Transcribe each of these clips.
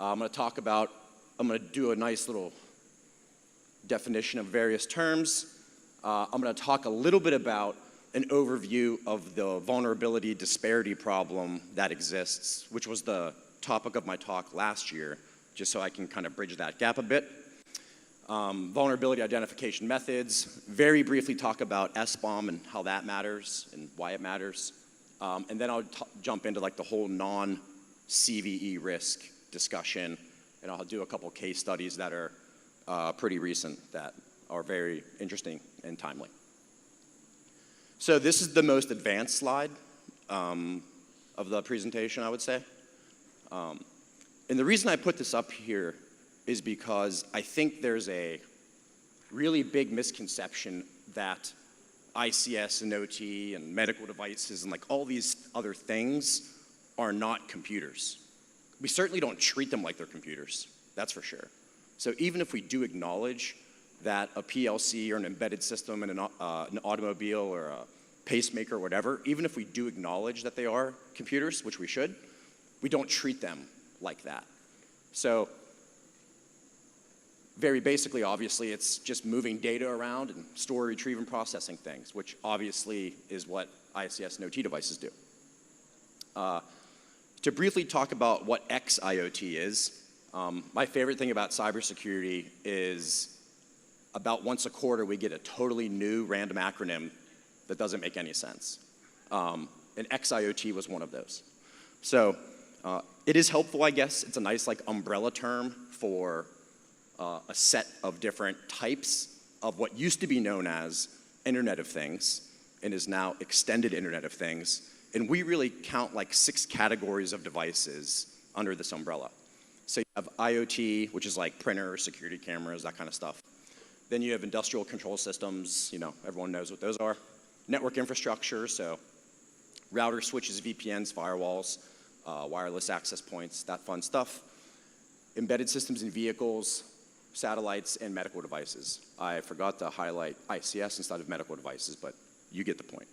I'm going to do a nice little definition of various terms. I'm going to talk a little bit about an overview of the vulnerability disparity problem that exists, which was the topic of my talk last year, just so I can kind of bridge that gap a bit. Vulnerability identification methods, very briefly talk about SBOM and how that matters and why it matters. And then I'll jump into like the whole non-CVE risk discussion, and I'll do a couple case studies that are pretty recent that are very interesting and timely. So this is the most advanced slide of the presentation, I would say. And the reason I put this up here is because I think there's a really big misconception that ICS and OT and medical devices and like all these other things are not computers. We certainly don't treat them like they're computers, that's for sure. So even if we do acknowledge that a PLC or an embedded system in an automobile or a pacemaker or whatever, even if we do acknowledge that they are computers, which we should, we don't treat them like that. So very basically, obviously, it's just moving data around and store, retrieve, and processing things, which obviously is what ICS and OT devices do. To briefly talk about what XIoT is, my favorite thing about cybersecurity is about once a quarter we get a totally new random acronym that doesn't make any sense. And XIoT was one of those. So it is helpful, I guess. It's a nice like umbrella term for a set of different types of what used to be known as Internet of Things and is now extended Internet of Things. And we really count like 6 categories of devices under this umbrella. So you have IoT, which is like printers, security cameras, that kind of stuff. Then you have industrial control systems, you know, everyone knows what those are. Network infrastructure, so routers, switches, VPNs, firewalls, wireless access points, that fun stuff. Embedded systems in vehicles, satellites, and medical devices. I forgot to highlight ICS instead of medical devices, but you get the point.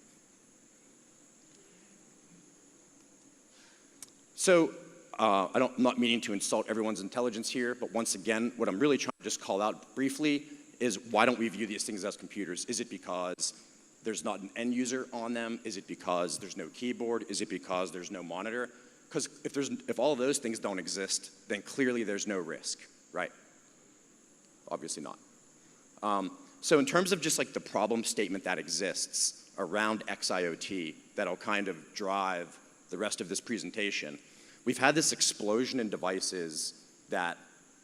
So I'm not meaning to insult everyone's intelligence here, but once again, what I'm really trying to just call out briefly is why don't we view these things as computers? Is it because there's not an end user on them? Is it because there's no keyboard? Is it because there's no monitor? Because if all of those things don't exist, then clearly there's no risk, right? Obviously not. So in terms of just like the problem statement that exists around XIoT that'll kind of drive the rest of this presentation, we've had this explosion in devices that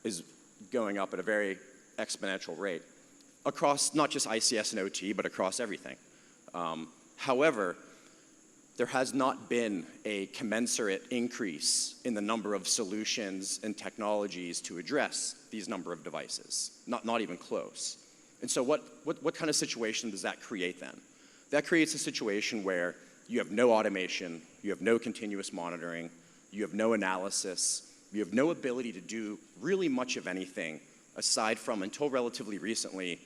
is going up at a very exponential rate across not just ICS and OT, but across everything. However, there has not been a commensurate increase in the number of solutions and technologies to address these number of devices, not even close. And so what kind of situation does that create then? That creates a situation where you have no automation, you have no continuous monitoring, you have no analysis, you have no ability to do really much of anything aside from, until relatively recently,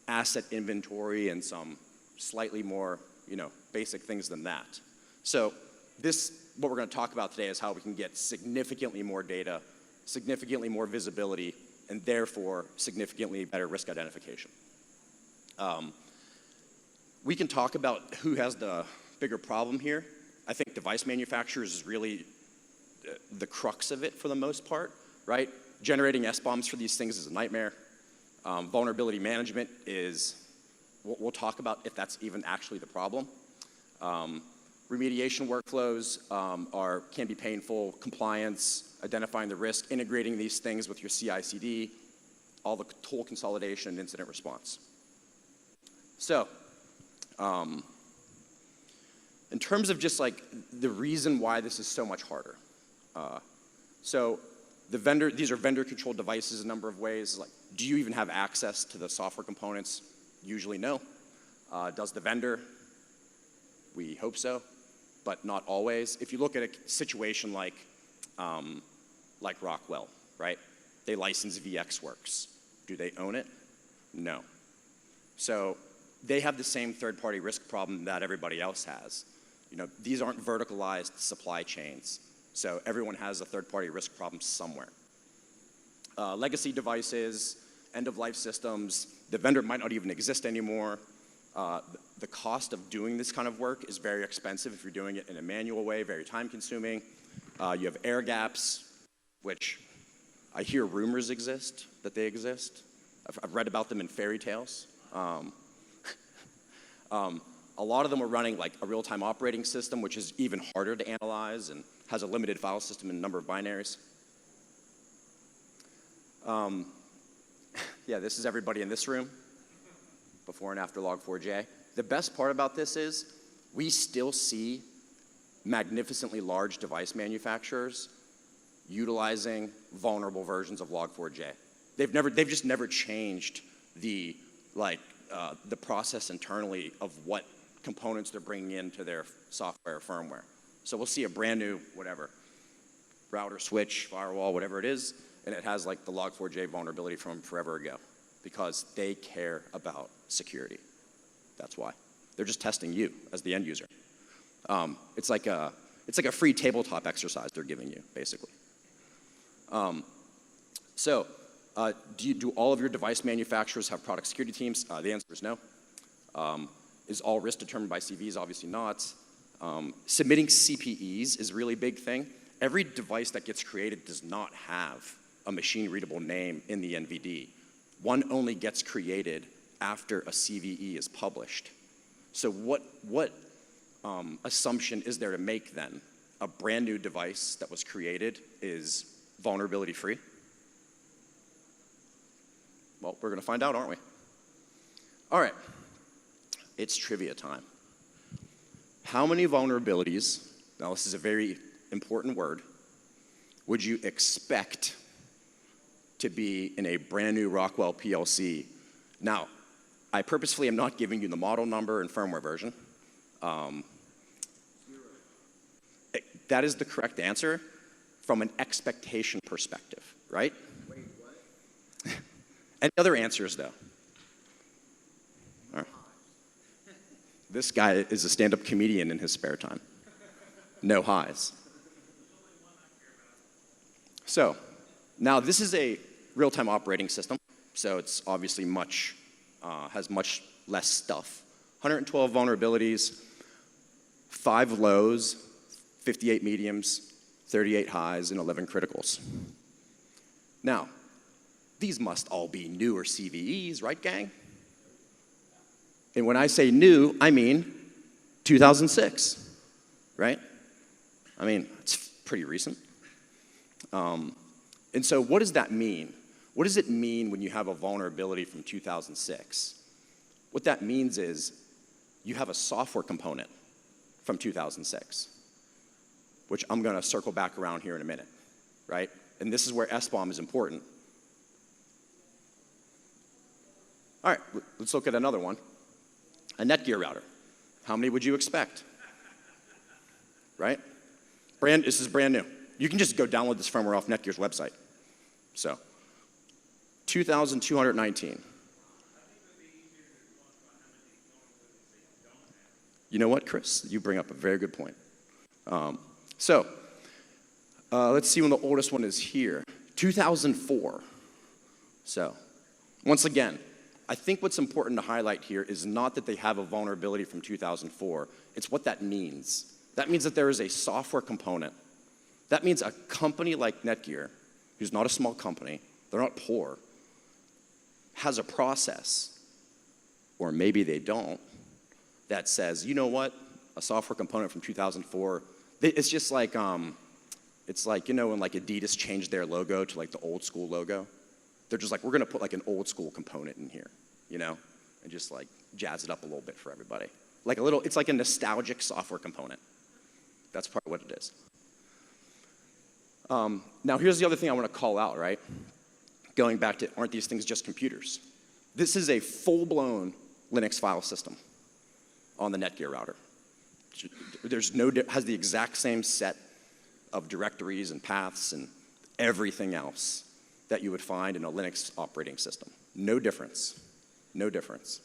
asset inventory and some slightly more, basic things than that. So what we're going to talk about today is how we can get significantly more data, significantly more visibility, and therefore significantly better risk identification. We can talk about who has the bigger problem here. I think device manufacturers is really the crux of it for the most part, right? Generating SBOMs for these things is a nightmare. Vulnerability management is, we'll talk about if that's even actually the problem. Remediation workflows can be painful. Compliance, identifying the risk, integrating these things with your CI/CD, all the tool consolidation and incident response. So, in terms of just like the reason why this is so much harder. So these are vendor-controlled devices a number of ways. Like, do you even have access to the software components? Usually no. Does the vendor? We hope so, but not always. If you look at a situation like Rockwell, right? They license VxWorks. Do they own it? No. So they have the same third-party risk problem that everybody else has. These aren't verticalized supply chains, so everyone has a third-party risk problem somewhere. legacy devices, end-of-life systems. The vendor might not even exist anymore. The cost of doing this kind of work is very expensive if you're doing it in a manual way, very time-consuming. You have air gaps, which I hear rumors exist, that they exist. I've read about them in fairy tales. A lot of them are running like a real-time operating system, which is even harder to analyze and has a limited file system and number of binaries. Yeah, this is everybody in this room, before and after Log4j. The best part about this is we still see magnificently large device manufacturers utilizing vulnerable versions of Log4j. They've just never changed the process internally of what components they're bringing into their software or firmware. So we'll see a brand new, whatever, router, switch, firewall, whatever it is, and it has like the Log4j vulnerability from forever ago because they care about security. That's why. They're just testing you as the end user. It's like a free tabletop exercise they're giving you, basically. Do all of your device manufacturers have product security teams? The answer is no. Is all risk determined by CVEs? Obviously not. Submitting CPEs is a really big thing. Every device that gets created does not have a machine-readable name in the NVD. One only gets created after a CVE is published. So what assumption is there to make then? A brand new device that was created is vulnerability-free? Well, we're going to find out, aren't we? All right. It's trivia time. How many vulnerabilities, now this is a very important word, would you expect to be in a brand new Rockwell PLC? Now, I purposefully am not giving you the model number and firmware version. That is the correct answer from an expectation perspective, right? Wait, what? Any other answers, though? All right. This guy is a stand-up comedian in his spare time. No highs. So, now this is a real-time operating system, so it's obviously has much less stuff. 112 vulnerabilities, 5 lows, 58 mediums, 38 highs, and 11 criticals. Now, these must all be newer CVEs, right, gang? And when I say new, I mean 2006, right? I mean, it's pretty recent. And so what does that mean? What does it mean when you have a vulnerability from 2006? What that means is you have a software component from 2006, which I'm going to circle back around here in a minute, right? And this is where SBOM is important. All right, let's look at another one. A Netgear router. How many would you expect? Right? This is brand new. You can just go download this firmware off Netgear's website. So, 2,219. You know what, Chris? You bring up a very good point. Let's see when the oldest one is here. 2004. So, once again, I think what's important to highlight here is not that they have a vulnerability from 2004. It's what that means. That means that there is a software component. That means a company like Netgear, who's not a small company, they're not poor, has a process, or maybe they don't, that says, you know what, a software component from 2004, it's just like, it's like, you know, when like Adidas changed their logo to like the old school logo. They're just like, we're going to put like an old school component in here, you know, and just like jazz it up a little bit for everybody. Like it's like a nostalgic software component. That's part of what it is. Now here's the other thing I want to call out, right? Going back to, aren't these things just computers? This is a full-blown Linux file system on the Netgear router. Has the exact same set of directories and paths and everything else that you would find in a Linux operating system. No difference. No difference.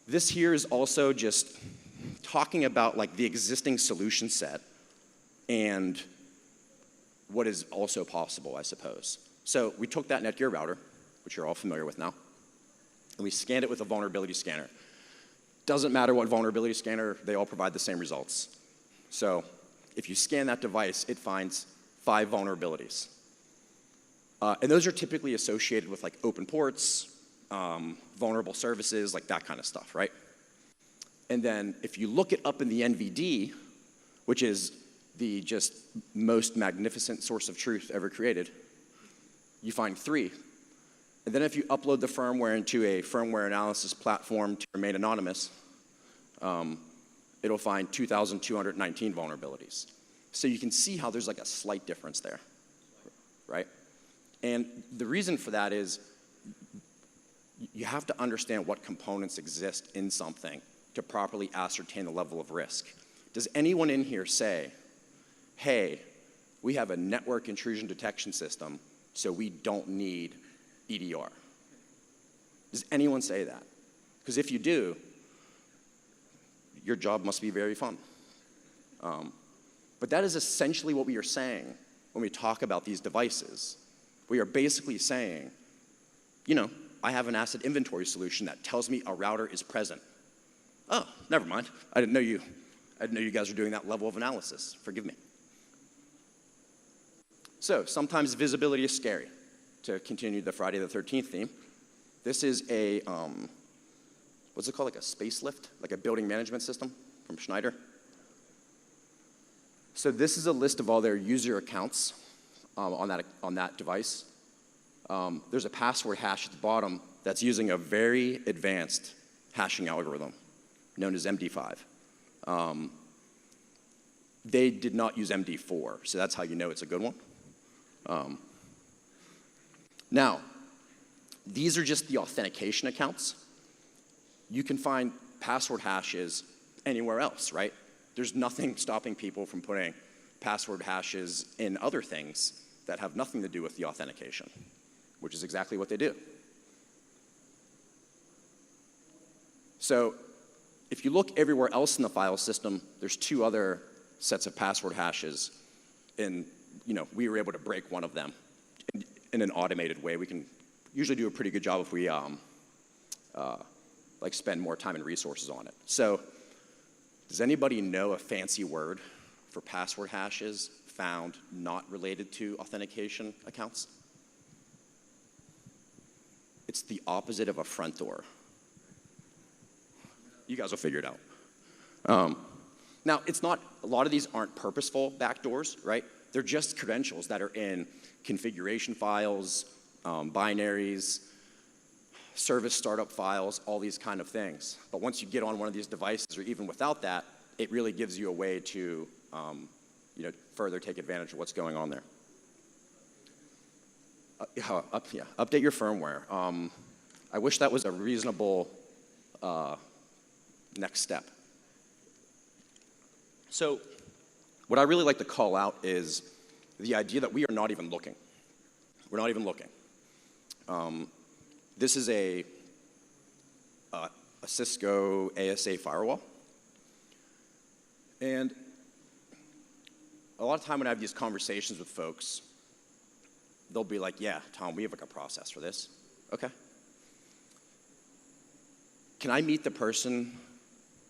This here is also just talking about like the existing solution set and what is also possible, I suppose. So we took that Netgear router, which you're all familiar with now, and we scanned it with a vulnerability scanner. Doesn't matter what vulnerability scanner, they all provide the same results. So if you scan that device, it finds 5 vulnerabilities. And those are typically associated with like open ports, vulnerable services, like that kind of stuff, right? And then if you look it up in the NVD, which is the just most magnificent source of truth ever created, you find 3. And then if you upload the firmware into a firmware analysis platform to remain anonymous, it'll find 2,219 vulnerabilities. So you can see how there's like a slight difference there, right? And the reason for that is you have to understand what components exist in something to properly ascertain the level of risk. Does anyone in here say, hey, we have a network intrusion detection system, so we don't need EDR? Does anyone say that? Because if you do, your job must be very fun. But that is essentially what we are saying when we talk about these devices. We are basically saying, you know, I have an asset inventory solution that tells me a router is present. Oh, never mind. I didn't know you guys were doing that level of analysis. Forgive me. So sometimes visibility is scary. To continue the Friday the 13th theme, this is a, what's it called, like a space lift, like a building management system from Schneider. So this is a list of all their user accounts on that device. There's a password hash at the bottom that's using a very advanced hashing algorithm known as MD5. They did not use MD4, so that's how you know it's a good one. Now, these are just the authentication accounts. You can find password hashes anywhere else, right? There's nothing stopping people from putting password hashes in other things that have nothing to do with the authentication, which is exactly what they do. So if you look everywhere else in the file system, there's 2 other sets of password hashes, and we were able to break one of them in an automated way. We can usually do a pretty good job if we like spend more time and resources on it. So does anybody know a fancy word for password hashes found not related to authentication accounts? It's the opposite of a front door. You guys will figure it out. Now, it's not, a lot of these aren't purposeful backdoors, right? They're just credentials that are in configuration files, binaries, service startup files, all these kind of things. But once you get on one of these devices, or even without that, it really gives you a way to further take advantage of what's going on there. Update your firmware. I wish that was a reasonable next step. So what I really like to call out is the idea that we are not even looking. We're not even looking. This is a Cisco ASA firewall. And a lot of time when I have these conversations with folks, they'll be like, yeah, Tom, we have like a process for this. Okay. Can I meet the person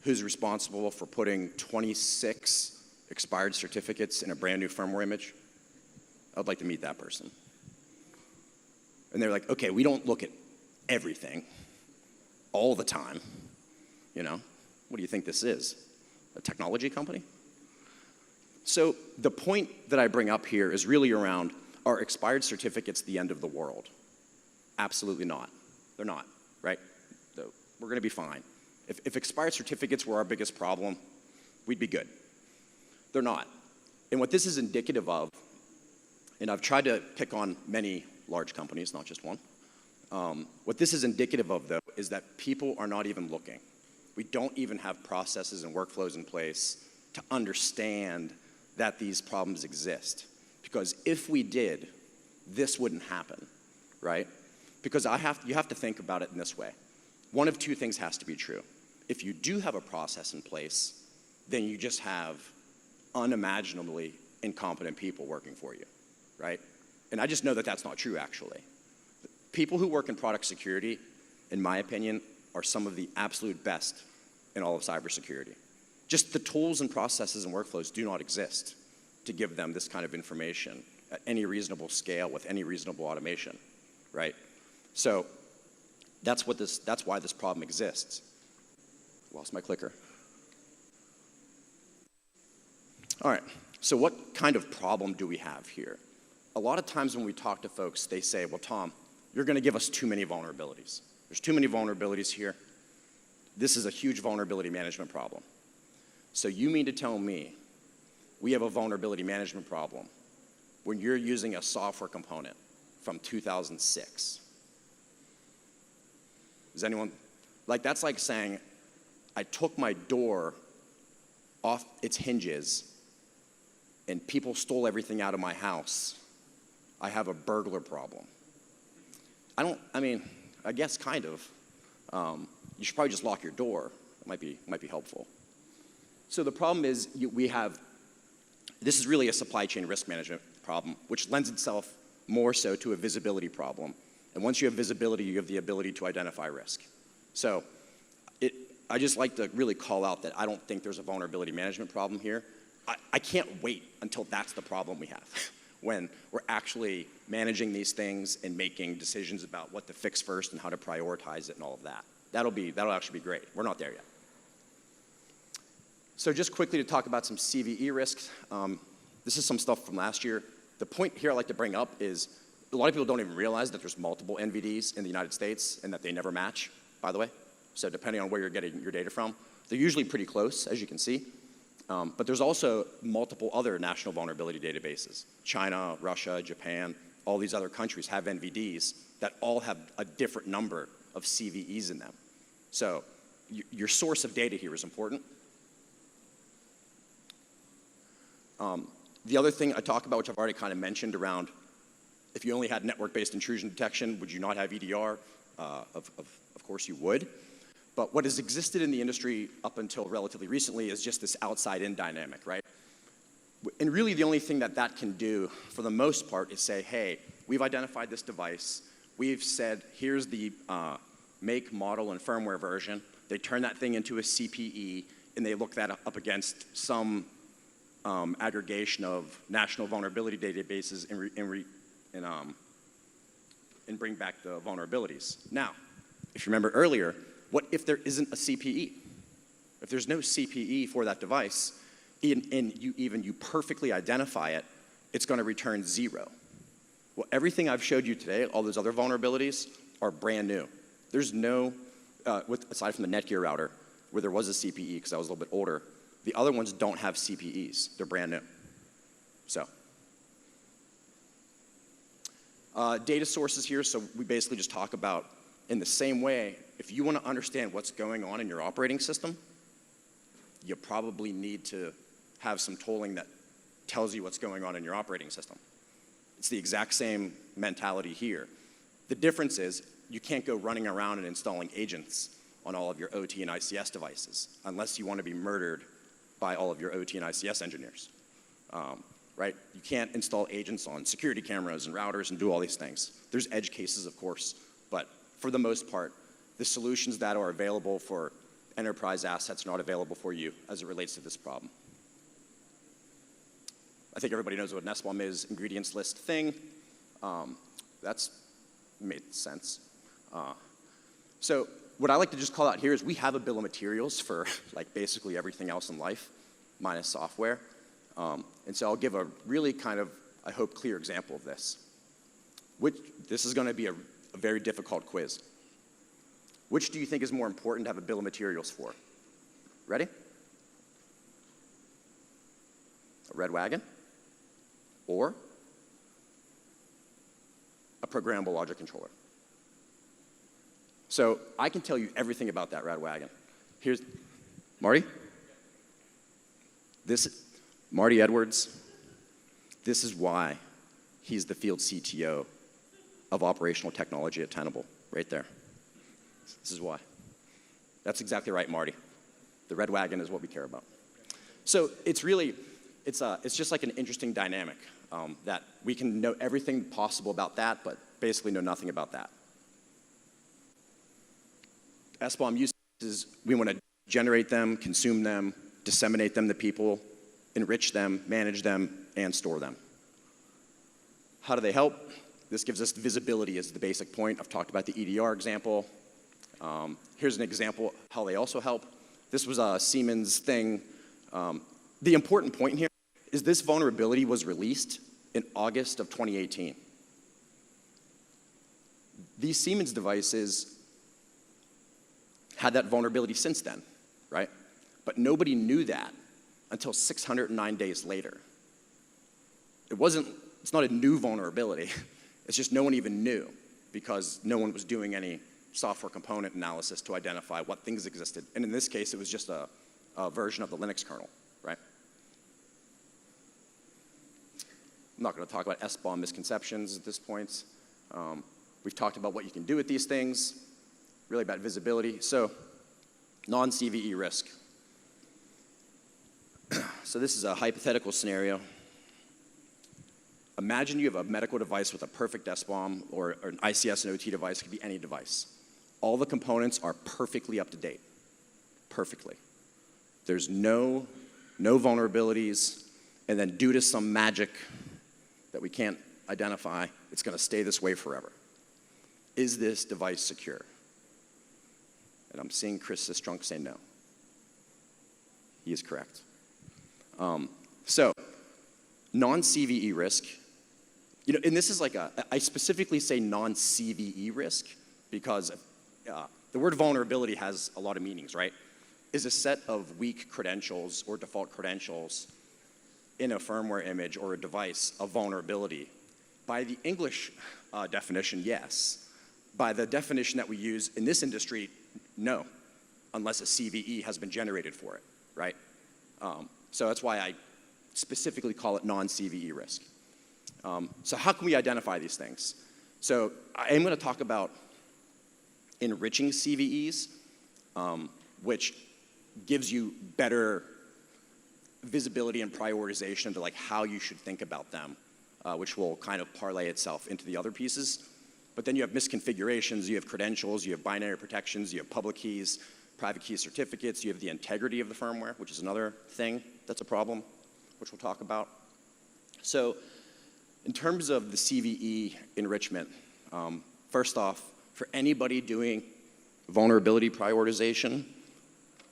who's responsible for putting 26 expired certificates in a brand new firmware image? I'd like to meet that person. And they're like, okay, we don't look at everything all the time. What do you think this is? A technology company? So the point that I bring up here is really around, are expired certificates the end of the world? Absolutely not. They're not, right? We're going to be fine. If expired certificates were our biggest problem, we'd be good. They're not. And what this is indicative of, and I've tried to pick on many large companies, not just one. What this is indicative of, though, is that people are not even looking. We don't even have processes and workflows in place to understand that these problems exist. Because if we did, this wouldn't happen, right? Because you have to think about it in this way. One of 2 things has to be true. If you do have a process in place, then you just have unimaginably incompetent people working for you. right? And I just know that that's not true, actually. People who work in product security, in my opinion, are some of the absolute best in all of cybersecurity. Just the tools and processes and workflows do not exist to give them this kind of information at any reasonable scale with any reasonable automation, right? So that's why this problem exists. Lost my clicker. All right, so what kind of problem do we have here? A lot of times when we talk to folks, they say, well, Tom, you're gonna give us too many vulnerabilities. There's too many vulnerabilities here. This is a huge vulnerability management problem. So you mean to tell me we have a vulnerability management problem when you're using a software component from 2006? Is anyone, like that's like saying, I took my door off its hinges and people stole everything out of my house. I have a burglar problem. I guess kind of. You should probably just lock your door. It might be helpful. So the problem is this is really a supply chain risk management problem, which lends itself more so to a visibility problem. And once you have visibility, you have the ability to identify risk. So I just like to really call out that I don't think there's a vulnerability management problem here. I can't wait until that's the problem we have, when we're actually managing these things and making decisions about what to fix first and how to prioritize it and all of that. That'll actually be great. We're not there yet. So just quickly to talk about some CVE risks. This is some stuff from last year. The point here I like to bring up is a lot of people don't even realize that there's multiple NVDs in the United States and that they never match, by the way. So depending on where you're getting your data from, they're usually pretty close, as you can see. But there's also multiple other national vulnerability databases. China, Russia, Japan, all these other countries have NVDs that all have a different number of CVEs in them. So your source of data here is important. The other thing I talk about, which I've already kind of mentioned around, if you only had network-based intrusion detection, would you not have EDR? Of course you would. But what has existed in the industry up until relatively recently is just this outside-in dynamic, right? And really the only thing that can do, for the most part, is say, hey, we've identified this device. We've said, here's the make, model, and firmware version. They turn that thing into a CPE, and they look that up against some aggregation of national vulnerability databases and bring back the vulnerabilities. Now, if you remember earlier, what if there isn't a CPE? If there's no CPE for that device, and you perfectly identify it, it's going to return 0. Well, everything I've showed you today, all those other vulnerabilities, are brand new. There's no, aside from the Netgear router, where there was a CPE because I was a little bit older, the other ones don't have CPEs. They're brand new. So, data sources here, so we basically just talk about, in the same way, if you want to understand what's going on in your operating system, you probably need to have some tooling that tells you what's going on in your operating system. It's the exact same mentality here. The difference is you can't go running around and installing agents on all of your OT and ICS devices unless you want to be murdered by all of your OT and ICS engineers, right? You can't install agents on security cameras and routers and do all these things. There's edge cases, of course, but for the most part, the solutions that are available for enterprise assets are not available for you as it relates to this problem. I think everybody knows what an SBOM is, ingredients list thing. That's made sense. So what I like to just call out here is we have a bill of materials for like basically everything else in life, minus software. And so I'll give a really kind of, I hope, clear example of this. This is going to be a very difficult quiz. Which do you think is more important to have a bill of materials for? Ready? A red wagon or a programmable logic controller? So I can tell you everything about that red wagon. Here's Marty. Marty Edwards. This is why he's the field CTO of operational technology at Tenable, right there. This is why. That's exactly right, Marty. The red wagon is what we care about. So it's really, it's just like an interesting dynamic. that we can know everything possible about that, but basically know nothing about that. SBOM use cases, we want to generate them, consume them, disseminate them to people, enrich them, manage them, and store them. How do they help? This gives us visibility as the basic point. I've talked about the EDR example. Here's an example how they also help. This was a Siemens thing. The important point here is this vulnerability was released in August of 2018. These Siemens devices had that vulnerability since then, right? But nobody knew that until 609 days later. It's not a new vulnerability. It's just no one even knew because no one was doing any software component analysis to identify what things existed. And in this case, it was just a version of the Linux kernel, right? I'm not going to talk about SBOM misconceptions at this point. We've talked about what you can do with these things, really about visibility. So, non-CVE risk. So this is a hypothetical scenario. Imagine you have a medical device with a perfect SBOM or an ICS and OT device, it could be any device. All the components are perfectly up to date, perfectly. There's no vulnerabilities, and then due to some magic that we can't identify, it's going to stay this way forever. Is this device secure? And I'm seeing Chris Sistrunk say no. He is correct. So, non-CVE risk, and this is like I specifically say non-CVE risk because the word vulnerability has a lot of meanings, right? Is a set of weak credentials or default credentials in a firmware image or a device a vulnerability? By the English definition, yes. By the definition that we use in this industry, no, unless a CVE has been generated for it, right? So that's why I specifically call it non-CVE risk. So how can we identify these things? So I am going to talk about enriching CVEs, which gives you better visibility and prioritization into like how you should think about them, which will kind of parlay itself into the other pieces. But then you have misconfigurations, you have credentials, you have binary protections, you have public keys, private key certificates, you have the integrity of the firmware, which is another thing that's a problem, which we'll talk about. So in terms of the CVE enrichment, first off, for anybody doing vulnerability prioritization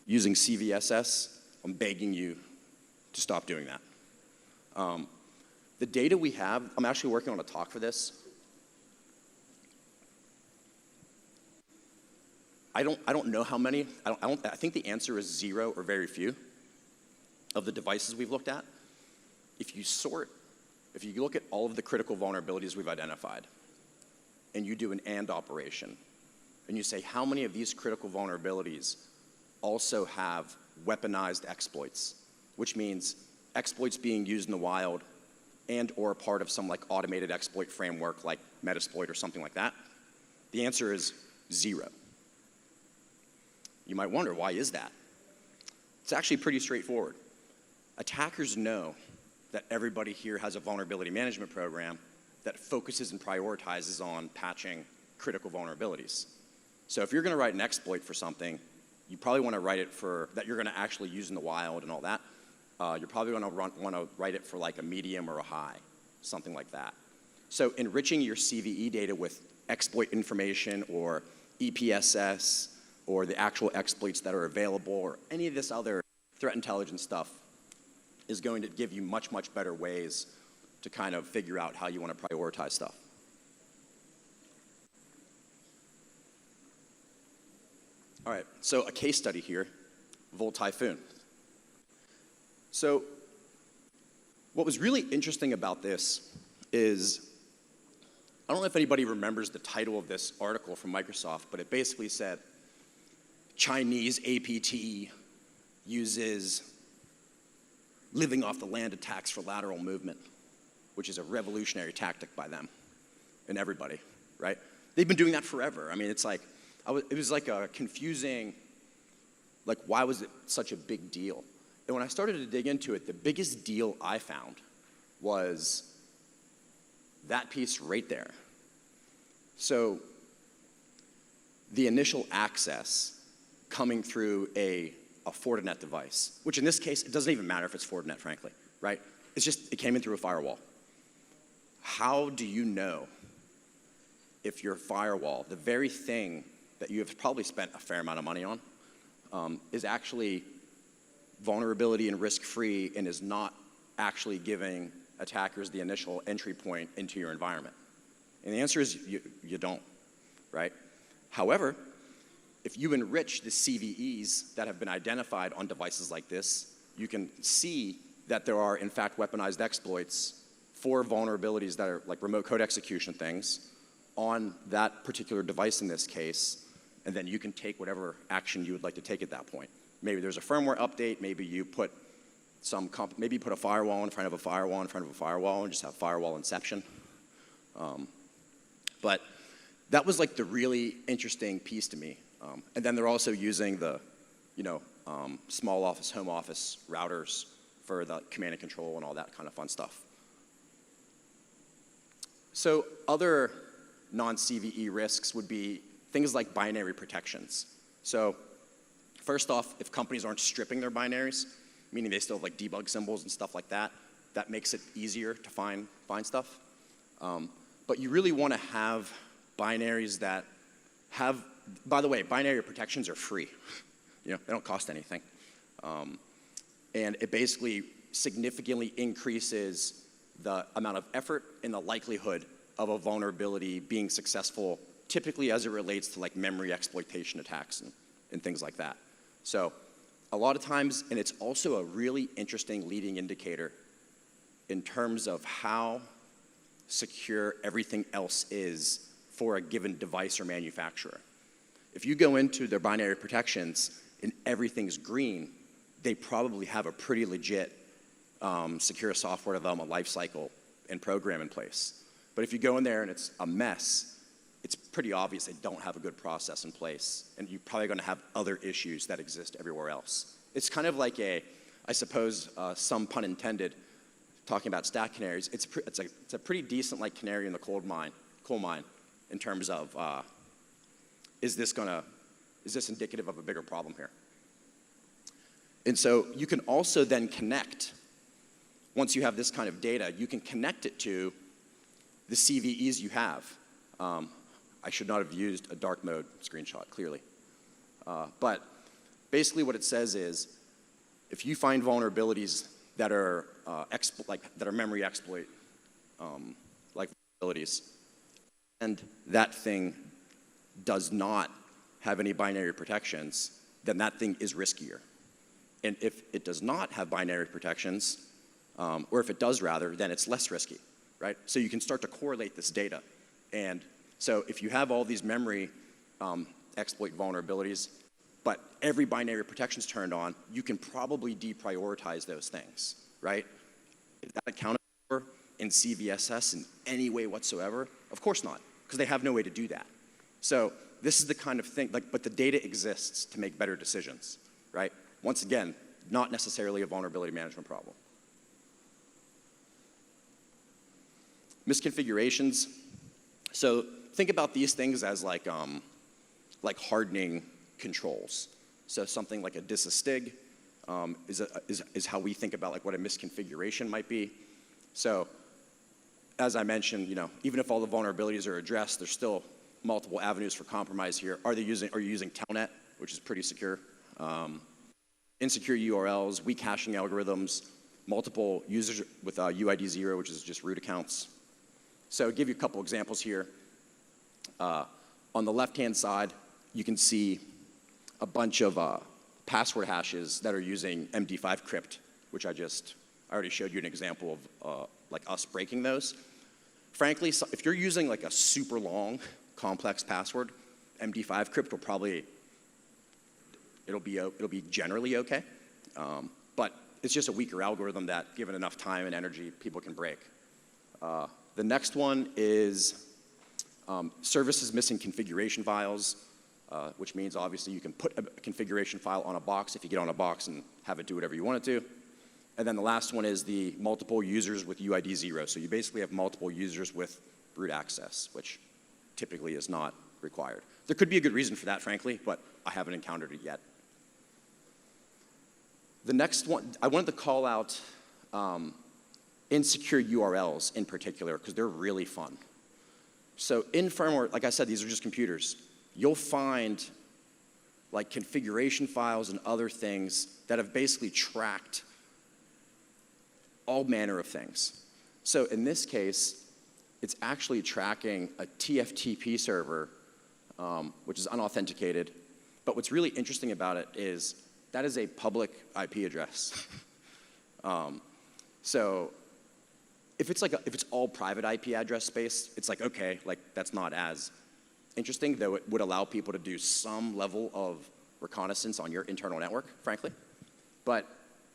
using CVSS, I'm begging you to stop doing that. The data we have, I'm actually working on a talk for this. I don't know how many. I think the answer is 0 or very few of the devices we've looked at. If you look at all of the critical vulnerabilities we've identified, and you do an AND operation, and you say how many of these critical vulnerabilities also have weaponized exploits, which means exploits being used in the wild and or part of some like automated exploit framework like Metasploit or something like that, the answer is 0. You might wonder, why is that? It's actually pretty straightforward. Attackers know that everybody here has a vulnerability management program that focuses and prioritizes on patching critical vulnerabilities. So if you're going to write an exploit for something, you probably want to write it for that you're going to actually use in the wild and all that. You're probably going to want to write it for like a medium or a high, something like that. So enriching your CVE data with exploit information or EPSS or the actual exploits that are available or any of this other threat intelligence stuff is going to give you much, much better ways to kind of figure out how you want to prioritize stuff. All right, so a case study here, Volt Typhoon. So what was really interesting about this is, I don't know if anybody remembers the title of this article from Microsoft, but it basically said, Chinese APT uses living off the land attacks for lateral movement, which is a revolutionary tactic by them and everybody, right? They've been doing that forever. I mean, it's like, it was like a confusing, like why was it such a big deal? And when I started to dig into it, the biggest deal I found was that piece right there. So the initial access coming through a Fortinet device, which in this case, it doesn't even matter if it's Fortinet, frankly, right? It's just, it came in through a firewall. How do you know if your firewall, the very thing that you have probably spent a fair amount of money on, is actually vulnerability and risk-free and is not actually giving attackers the initial entry point into your environment? And the answer is you don't, right? However, if you enrich the CVEs that have been identified on devices like this, you can see that there are, in fact, weaponized exploits for vulnerabilities that are like remote code execution things on that particular device in this case, and then you can take whatever action you would like to take at that point. Maybe there's a firmware update, maybe you put maybe you put a firewall in front of a firewall in front of a firewall and just have firewall inception. But that was like the really interesting piece to me. And then they're also using the, small office, home office routers for the command and control and all that kind of fun stuff. So other non-CVE risks would be things like binary protections. So first off, if companies aren't stripping their binaries, meaning they still have like debug symbols and stuff like that, that makes it easier to find stuff. But you really want to have binaries that have, by the way, binary protections are free. They don't cost anything. And it basically significantly increases the amount of effort and the likelihood of a vulnerability being successful, typically as it relates to like memory exploitation attacks and things like that. So a lot of times, and it's also a really interesting leading indicator in terms of how secure everything else is for a given device or manufacturer. If you go into their binary protections and everything's green, they probably have a pretty legit secure software development lifecycle and program in place. But if you go in there and it's a mess, it's pretty obvious they don't have a good process in place, and you're probably going to have other issues that exist everywhere else. It's kind of like I suppose, some pun intended, talking about stack canaries. It's a pretty decent like canary in the coal mine in terms of is this indicative of a bigger problem here? And so you can also then connect, once you have this kind of data, you can connect it to the CVEs you have. I should not have used a dark mode screenshot, clearly. But basically what it says is, if you find vulnerabilities that are memory exploit like vulnerabilities, and that thing does not have any binary protections, then that thing is riskier. And if it does not have binary protections, or if it does rather, then it's less risky, right? So you can start to correlate this data. And so if you have all these memory exploit vulnerabilities, but every binary protection's turned on, you can probably deprioritize those things, right? Is that accounted for in CVSS in any way whatsoever? Of course not, because they have no way to do that. So this is the kind of thing, but the data exists to make better decisions, right? Once again, not necessarily a vulnerability management problem. Misconfigurations. So think about these things as like hardening controls. So something like a disastig is how we think about like what a misconfiguration might be. So as I mentioned, even if all the vulnerabilities are addressed, there's still multiple avenues for compromise here. Are you using Telnet, which is pretty secure? Insecure URLs, weak hashing algorithms, multiple users with UID 0, which is just root accounts. So I'll give you a couple examples here. On the left-hand side, you can see a bunch of password hashes that are using MD5 crypt, which I already showed you an example of like us breaking those. Frankly, if you're using like a super long, complex password, MD5 crypt will probably, it'll be generally okay. But it's just a weaker algorithm that, given enough time and energy, people can break. The next one is services missing configuration files, which means obviously you can put a configuration file on a box if you get on a box and have it do whatever you want it to. And then the last one is the multiple users with UID 0. So you basically have multiple users with root access, which typically is not required. There could be a good reason for that, frankly, but I haven't encountered it yet. The next one, I wanted to call out insecure URLs in particular, because they're really fun. So in firmware, like I said, these are just computers. You'll find like configuration files and other things that have basically tracked all manner of things. So in this case, it's actually tracking a TFTP server, which is unauthenticated. But what's really interesting about it is that is a public IP address. So if it's all private IP address space, it's like, okay, like that's not as interesting, though it would allow people to do some level of reconnaissance on your internal network, frankly. But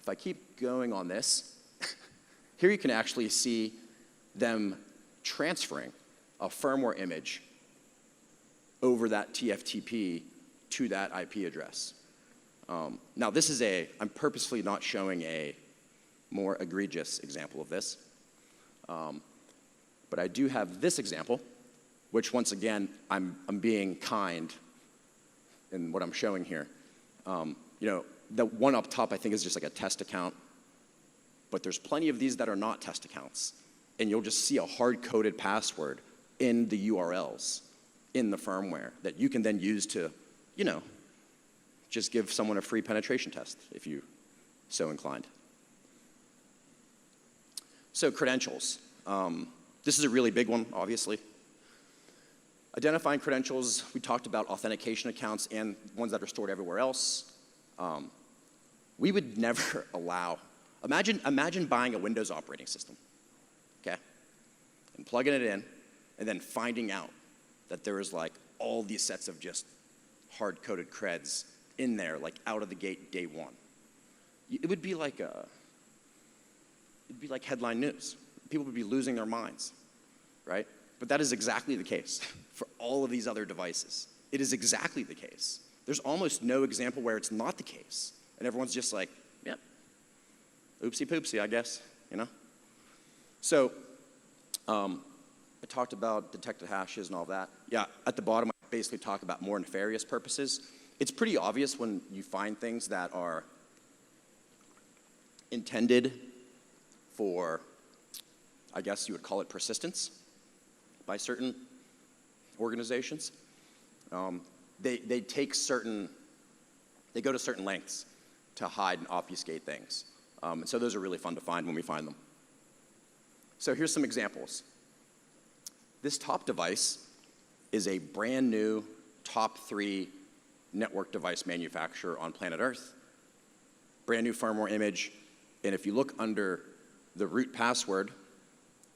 if I keep going on this, here you can actually see them transferring a firmware image over that TFTP to that IP address. Now this is I'm purposefully not showing a more egregious example of this. But I do have this example, which once again, I'm being kind in what I'm showing here. You know, the one up top I think is just like a test account, but there's plenty of these that are not test accounts. And you'll just see a hard-coded password in the URLs in the firmware that you can then use to, you know, just give someone a free penetration test if you so inclined. So credentials. This is a really big one, obviously. Identifying credentials, we talked about authentication accounts and ones that are stored everywhere else. We would never allow, imagine buying a Windows operating system, okay? And plugging it in, and then finding out that there is like all these sets of just hard-coded creds in there, like out of the gate day one. It would be like headline news. People would be losing their minds, right? But that is exactly the case for all of these other devices. It is exactly the case. There's almost no example where it's not the case. And everyone's just like, yep, oopsie poopsie, I guess, you know? So I talked about detected hashes and all that. Yeah, at the bottom, I basically talk about more nefarious purposes. It's pretty obvious when you find things that are intended for, I guess you would call it persistence by certain organizations. They go to certain lengths to hide and obfuscate things. And so those are really fun to find when we find them. So here's some examples. This top device is a brand new top 3 network device manufacturer on planet Earth. Brand new firmware image. And if you look under the root password,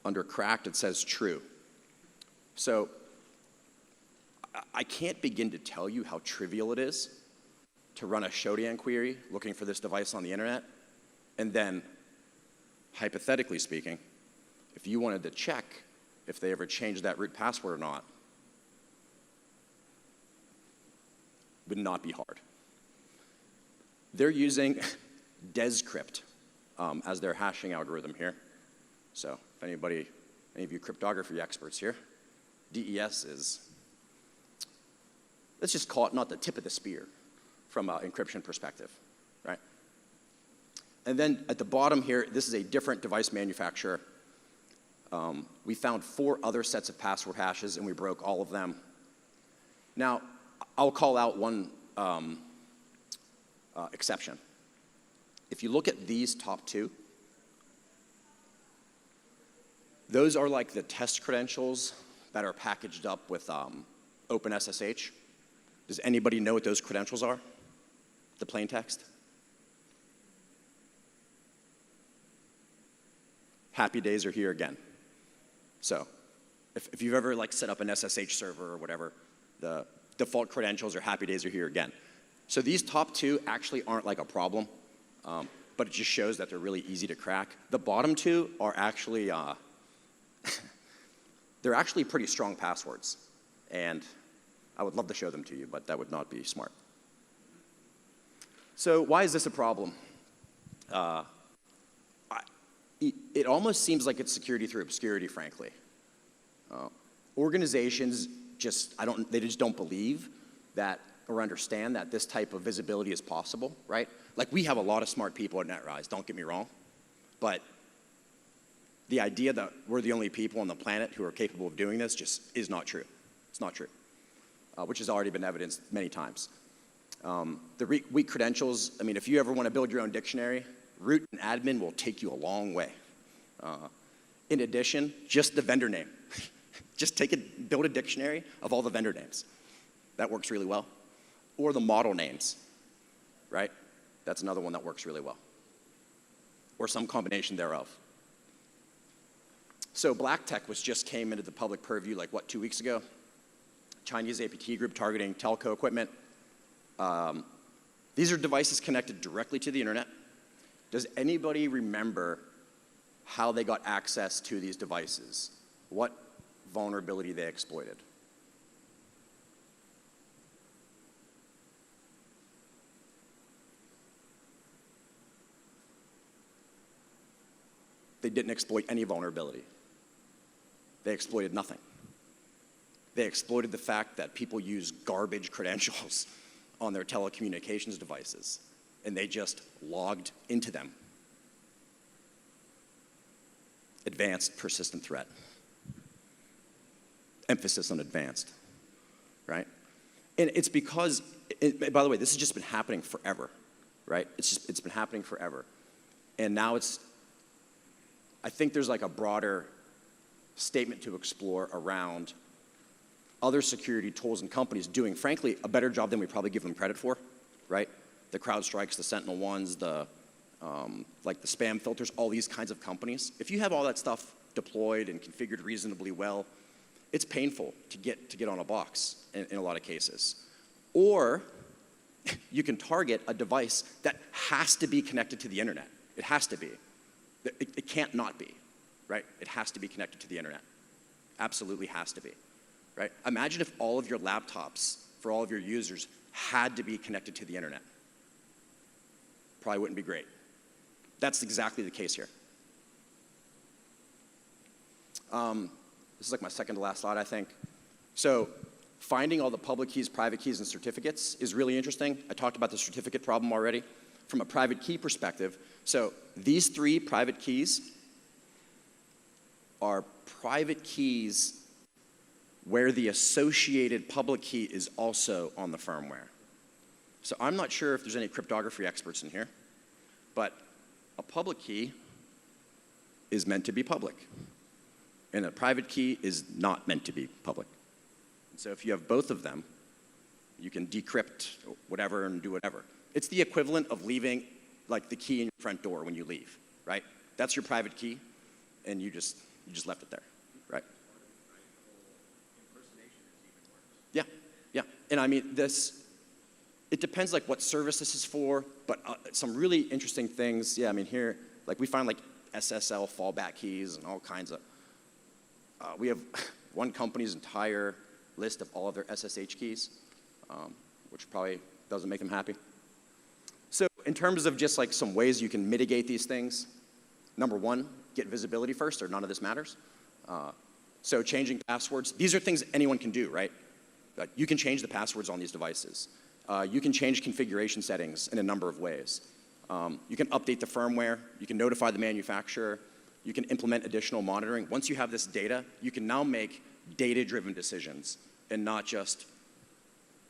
under cracked, it says true. So I can't begin to tell you how trivial it is to run a Shodan query looking for this device on the internet, and then, hypothetically speaking, if you wanted to check if they ever changed that root password or not, it would not be hard. They're using Descrypt as their hashing algorithm here. So if any of you cryptography experts here, DES is, let's just call it not the tip of the spear from an encryption perspective, right? And then at the bottom here, this is a different device manufacturer. We found 4 other sets of password hashes, and we broke all of them. Now, I'll call out one exception. If you look at these top 2, those are like the test credentials that are packaged up with OpenSSH. Does anybody know what those credentials are? The plain text? Happy days are here again. So if you've ever like set up an SSH server or whatever, the default credentials are happy days are here again. So these top 2 actually aren't like a problem, but it just shows that they're really easy to crack. The bottom 2 are actually, they're actually pretty strong passwords. And I would love to show them to you, but that would not be smart. So why is this a problem? it almost seems like it's security through obscurity, frankly. Organizations they just don't believe that or understand that this type of visibility is possible, right? Like, we have a lot of smart people at NetRise, don't get me wrong, but the idea that we're the only people on the planet who are capable of doing this just is not true. It's not true, which has already been evidenced many times. The weak credentials, I mean, if you ever want to build your own dictionary, root and admin will take you a long way. In addition, just the vendor name. Just build a dictionary of all the vendor names. That works really well. Or the model names, right? That's another one that works really well. Or some combination thereof. So Black Tech just came into the public purview, like, what, 2 weeks ago? Chinese APT group targeting telco equipment. These are devices connected directly to the internet. Does anybody remember how they got access to these devices? What vulnerability they exploited? They didn't exploit any vulnerability. They exploited nothing. They exploited the fact that people use garbage credentials on their telecommunications devices, and they just logged into them. Advanced persistent threat. Emphasis on advanced, right? And it's because, by the way, this has just been happening forever, right? It's been happening forever. And now I think there's like a broader statement to explore around other security tools and companies doing, frankly, a better job than we probably give them credit for, right? The CrowdStrikes, the SentinelOnes, like the spam filters, all these kinds of companies. If you have all that stuff deployed and configured reasonably well, it's painful to get on a box in a lot of cases. Or you can target a device that has to be connected to the internet. It has to be. It can't not be, right? It has to be connected to the internet. Absolutely has to be, right? Imagine if all of your laptops for all of your users had to be connected to the internet. Probably wouldn't be great. That's exactly the case here. This is like my second to last slide, I think. So finding all the public keys, private keys, and certificates is really interesting. I talked about the certificate problem already. From a private key perspective, so these 3 private keys are private keys where the associated public key is also on the firmware. So I'm not sure if there's any cryptography experts in here, but a public key is meant to be public, and a private key is not meant to be public. So if you have both of them, you can decrypt whatever and do whatever. It's the equivalent of leaving like the key in your front door when you leave, right? That's your private key, and you just left it there, right? Yeah, yeah. And I mean, it depends like what service this is for, but some really interesting things. Yeah, I mean here, like we find like SSL fallback keys and all kinds of, we have one company's entire list of all of their SSH keys, which probably doesn't make them happy. So in terms of just like some ways you can mitigate these things, number 1, get visibility first, or none of this matters. So changing passwords, these are things anyone can do, right? You can change the passwords on these devices. You can change configuration settings in a number of ways. You can update the firmware. You can notify the manufacturer. You can implement additional monitoring. Once you have this data, you can now make data-driven decisions and not just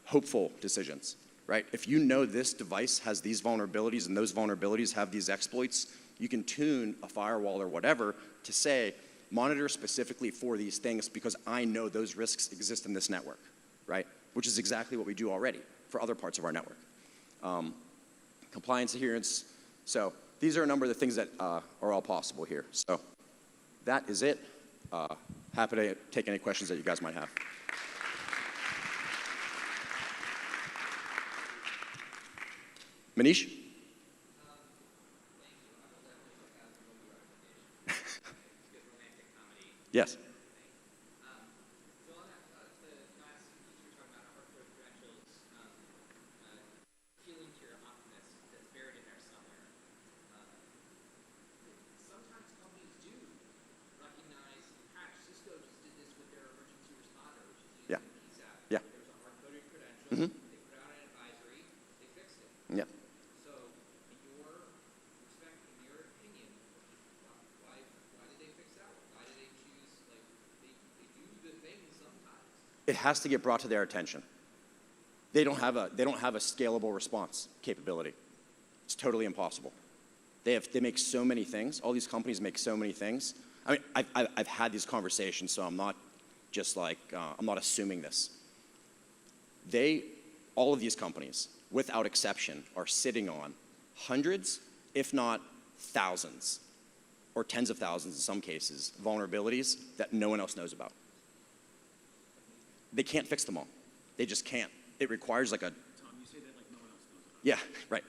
hopeful decisions, right? If you know this device has these vulnerabilities and those vulnerabilities have these exploits, you can tune a firewall or whatever to say, monitor specifically for these things because I know those risks exist in this network, right? Which is exactly what we do already for other parts of our network. Compliance adherence. So these are a number of the things that are all possible here. So that is it. Happy to take any questions that you guys might have. Manish? Yes. Sometimes Mm-hmm. They put out an advisory, they fixed it. Yeah. So, in your opinion, why did they fix that one? Why did they choose, like, they do good things sometimes. It has to get brought to their attention. They don't have a scalable response capability. It's totally impossible. They make so many things. All these companies make so many things. I mean, I've had these conversations, so I'm not just like, I'm not assuming this. All of these companies, without exception, are sitting on hundreds, if not thousands, or tens of thousands in some cases, vulnerabilities that no one else knows about. They can't fix them all. They just can't. It requires like a... Tom, you say that like no one else knows about. Yeah, right.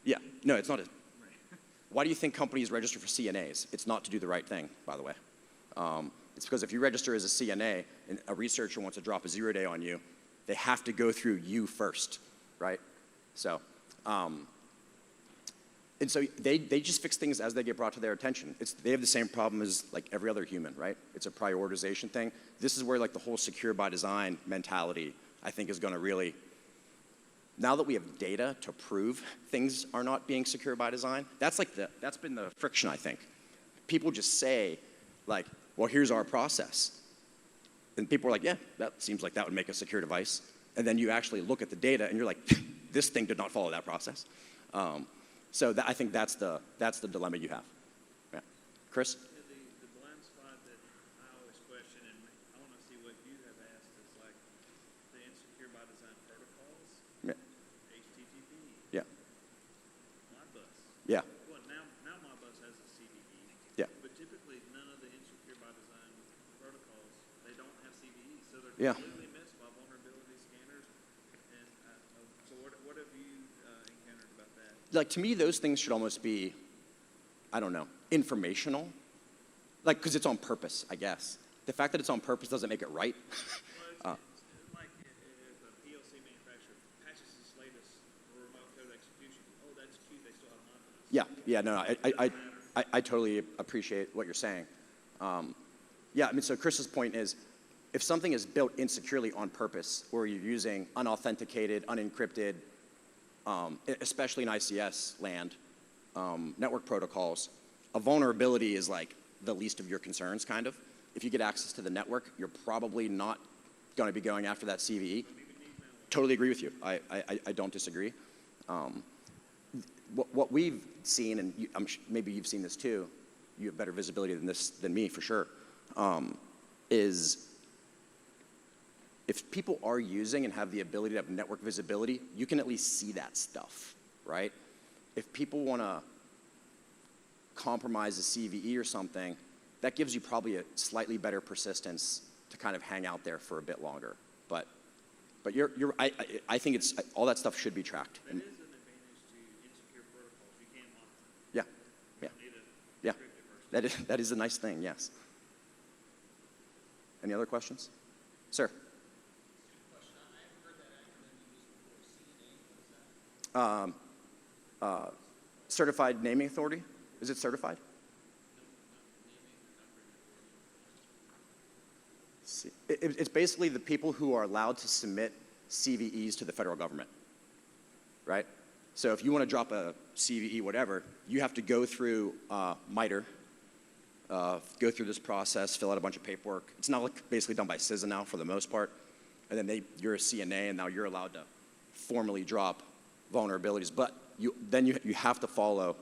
Yeah, no, it's not a... Right. Why do you think companies register for CNAs? It's not to do the right thing, by the way. It's because if you register as a CNA and a researcher wants to drop a 0-day on you, they have to go through you first, right? So, and so they just fix things as they get brought to their attention. They have the same problem as like every other human, right? It's a prioritization thing. This is where like the whole secure by design mentality, I think, is going to really, now that we have data to prove things are not being secure by design, that's been the friction, I think. People just say, like, well, here's our process. And people are like, yeah, that seems like that would make a secure device. And then you actually look at the data and you're like, this thing did not follow that process. So I think that's the dilemma you have. Yeah. Chris? Yeah, the blind spot that I always question, and I want to see what you have asked, is like the insecure by design protocols, Yeah. HTTP, Yeah. Modbus. Yeah. Well, now Modbus has a CVE. Yeah. But typically none of the insecure by design protocols, they don't have CVE, so they're Yeah. completely missed by vulnerability scanners. And so what have you encountered about that? Like, to me, those things should almost be, I don't know, informational. Like, because it's on purpose, I guess. The fact that it's on purpose doesn't make it right. Well, it's like if a PLC manufacturer patches its latest remote code execution, oh, that's cute, they still have Modbus. Yeah, no, I totally appreciate what you're saying. Yeah, I mean, so Chris's point is, if something is built insecurely on purpose, or you're using unauthenticated, unencrypted, especially in ICS land, network protocols, a vulnerability is like the least of your concerns, kind of. If you get access to the network, you're probably not going to be going after that CVE. Totally agree with you. I don't disagree. What we've seen, and maybe you've seen this too, you have better visibility than me for sure, is if people are using and have the ability to have network visibility, you can at least see that stuff, right? If people want to compromise a CVE or something, that gives you probably a slightly better persistence to kind of hang out there for a bit longer. But I think all that stuff should be tracked. That is an advantage to insecure protocols. You can monitor. Yeah, You yeah, don't need a yeah. encrypted version. That is a nice thing, yes. Any other questions? Sir? Question, I haven't heard that acronym used before. CNA, what is that? Certified Naming Authority? Is it certified? It's basically the people who are allowed to submit CVEs to the federal government, right? So if you want to drop a CVE, whatever, you have to go through MITRE, go through this process, fill out a bunch of paperwork. It's not like basically done by CISA now for the most part. And then you're a CNA, and now you're allowed to formally drop vulnerabilities. But you have to follow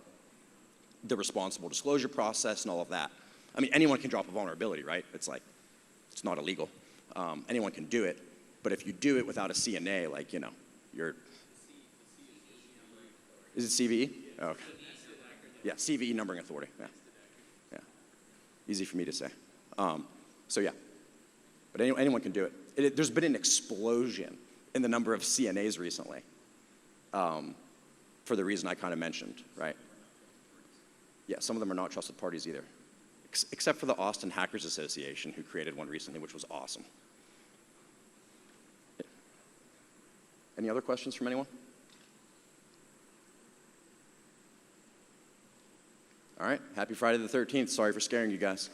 the responsible disclosure process and all of that. I mean, anyone can drop a vulnerability, right? It's like, it's not illegal. Anyone can do it. But if you do it without a CNA, like, you know, you're... Is it CVE? Oh, okay. Yeah, CVE numbering authority. Yeah. Yeah. Easy for me to say. So yeah. But anyone can do it. There's been an explosion in the number of CNAs recently, for the reason I kind of mentioned, right? Yeah, some of them are not trusted parties either, except for the Austin Hackers Association, who created one recently, which was awesome. Yeah. Any other questions from anyone? All right, happy Friday the 13th. Sorry for scaring you guys.